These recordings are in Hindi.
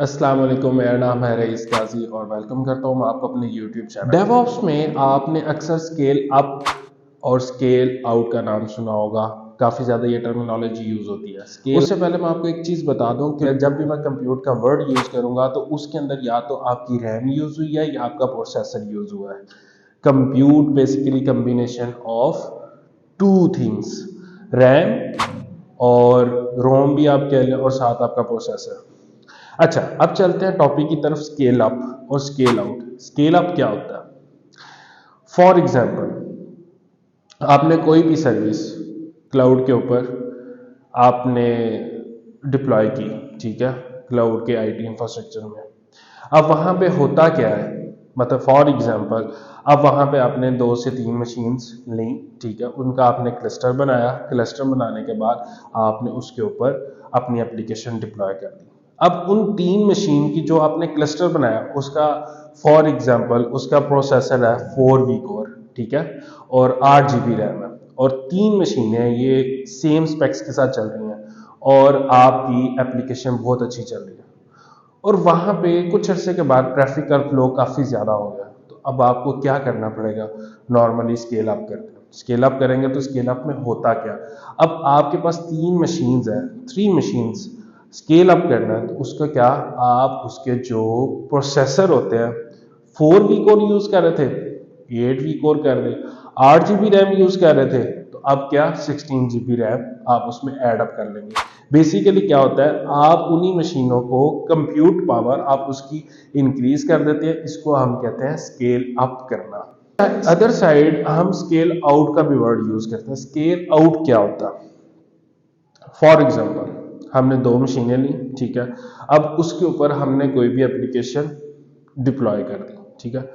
अस्सलाम वालेकुम, मेरा नाम है रईस गाजी और वेलकम करता हूँ मैं आपको अपने यूट्यूब चैनल। डेवऑप्स में आपने अक्सर स्केल अप और स्केल आउट का नाम सुना होगा। काफ़ी ज़्यादा ये टर्मिनोलॉजी यूज़ होती है। स्केल उससे पहले मैं आपको एक चीज़ बता दूं कि जब भी मैं कंप्यूट का वर्ड यूज़ करूंगा तो उसके अंदर या तो आपकी रैम यूज़ हुई है या आपका प्रोसेसर यूज़ हुआ है। Compute basically combination of two things, RAM और रोम भी आप कह लें और साथ आपका प्रोसेसर। अच्छा, अब चलते हैं टॉपिक की तरफ, स्केल अप और स्केल आउट। स्केल अप क्या होता है? फॉर एग्जाम्पल, आपने कोई भी सर्विस क्लाउड के ऊपर आपने डिप्लॉय की, ठीक है, क्लाउड के आईटी इंफ्रास्ट्रक्चर में। अब वहां पे होता क्या है, मतलब फॉर एग्जांपल, अब वहां पे आपने 2 से 3 मशीन्स ली, ठीक है, उनका आपने क्लस्टर बनाया। क्लस्टर बनाने के बाद आपने उसके ऊपर अपनी एप्लीकेशन डिप्लॉय कर दी। अब उन 3 मशीन की जो आपने क्लस्टर बनाया उसका फॉर एग्जांपल उसका प्रोसेसर है 4 वी कोर, ठीक है, और 8 GB रैम है, और 3 मशीनें ये सेम स्पेक्स के साथ चल रही हैं और आपकी एप्लीकेशन बहुत अच्छी चल रही है। और वहां पे कुछ अरसे के बाद ट्रैफिक का फ्लो काफ़ी ज़्यादा हो गया, तो अब आपको क्या करना पड़ेगा? नॉर्मली स्केल अप करते हैं। स्केल अप करेंगे तो स्केल अप में होता क्या? अब आपके पास 3 मशीन्स हैं, 3 मशीन्स स्केल अप करना है तो उसका क्या, आप उसके जो प्रोसेसर होते हैं 4 वी कोर यूज कर रहे थे 8 वी कोर कर दे, 8 GB रैम यूज कर रहे थे तो अब क्या 16 GB रैम आप उसमें ऐड अप कर लेंगे। बेसिकली क्या होता है, आप उन्हीं मशीनों को कंप्यूट पावर आप उसकी इंक्रीज कर देते हैं। इसको हम कहते हैं स्केल अप करना। अदर साइड हम स्केल आउट का भी वर्ड यूज करते हैं। स्केल आउट क्या होता है? फॉर एग्जाम्पल, हमने 2 मशीनें ली, ठीक है, अब उसके ऊपर हमने कोई भी एप्लीकेशन डिप्लॉय कर दी, ठीक है।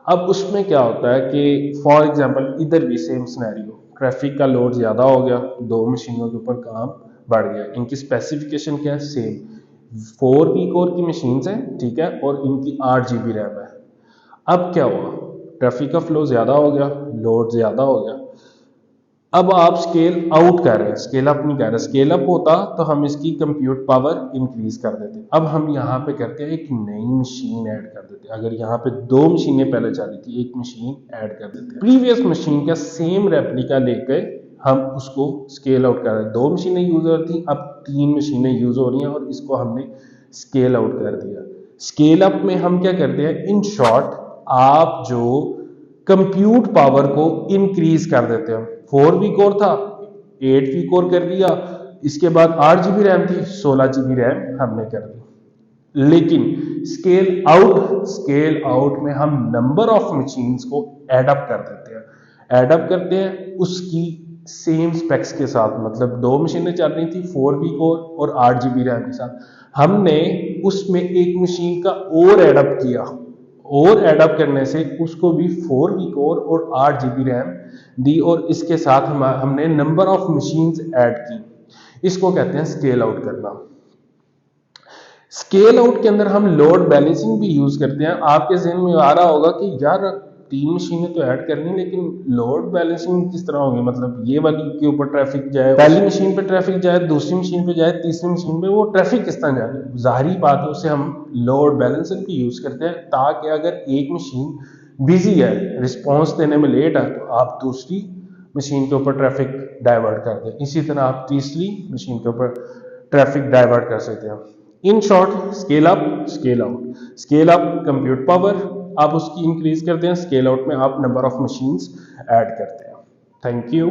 अब उसमें क्या होता है कि फॉर एग्जांपल इधर भी सेम सिनेरियो, ट्रैफिक का लोड ज़्यादा हो गया, 2 मशीनों के ऊपर काम बढ़ गया। इनकी स्पेसिफिकेशन क्या है? सेम 4 वी कोर की मशीन्स हैं, ठीक है, और इनकी 8 GB रैम है। अब क्या हुआ, ट्रैफिक का फ्लो ज़्यादा हो गया, लोड ज़्यादा हो गया। अब आप स्केल आउट कर रहे हैं, स्केल अप नहीं कर रहे। स्केल अप होता तो हम इसकी कंप्यूट पावर इंक्रीज कर देते। अब हम यहाँ पे करते हैं एक नई मशीन ऐड कर देते हैं। अगर यहाँ पे 2 मशीनें पहले चली थी, एक मशीन ऐड कर देते हैं, प्रीवियस मशीन का सेम रेप्लिका लेकर हम उसको स्केल आउट कर रहे हैं। 2 मशीनें यूज हो रही थी, अब 3 मशीनें यूज हो रही हैं और इसको हमने स्केल आउट कर दिया। स्केल अप में हम क्या करते हैं, इन शॉर्ट आप जो कंप्यूट पावर को इंक्रीज कर देते हैं। 4 वी कोर था, 8 वी कोर कर दिया, इसके बाद 8 GB रैम थी, 16 GB रैम हमने कर दी। लेकिन स्केल आउट में हम नंबर ऑफ मशीन्स को एड अप कर देते हैं। एड अप करते हैं उसकी सेम स्पेक्स के साथ, मतलब 2 मशीनें चल रही थी 4 वी कोर और 8 GB रैम के साथ, हमने उसमें एक मशीन का और एड अप किया, और एडअप करने से उसको भी 4 वी कोर और 8 GB रैम दी, और इसके साथ हमने नंबर ऑफ मशीन्स ऐड की। इसको कहते हैं स्केल आउट करना। स्केल आउट के अंदर हम लोड बैलेंसिंग भी यूज करते हैं। आपके जहन में आ रहा होगा कि यार 3 मशीनें तो ऐड करनी, लेकिन लोड बैलेंसिंग किस तरह होगी? मतलब ये वाली के ऊपर ट्रैफिक जाए, पहली मशीन पे ट्रैफिक जाए, दूसरी मशीन पे जाए, तीसरी मशीन पे, वो ट्रैफिक किस तरह जाए? जाहिर बात है, उससे हम लोड बैलेंसर भी यूज करते हैं ताकि अगर एक मशीन बिजी है, रिस्पॉन्स देने में लेट है, तो आप दूसरी मशीन के ऊपर ट्रैफिक डाइवर्ट कर दें। इसी तरह आप तीसरी मशीन के ऊपर ट्रैफिक डाइवर्ट कर सकते हैं। In short, scale up, scale out. Scale up compute power आप उसकी इंक्रीज करते हैं, स्केल आउट में आप नंबर ऑफ मशीन्स ऐड करते हैं। Thank you.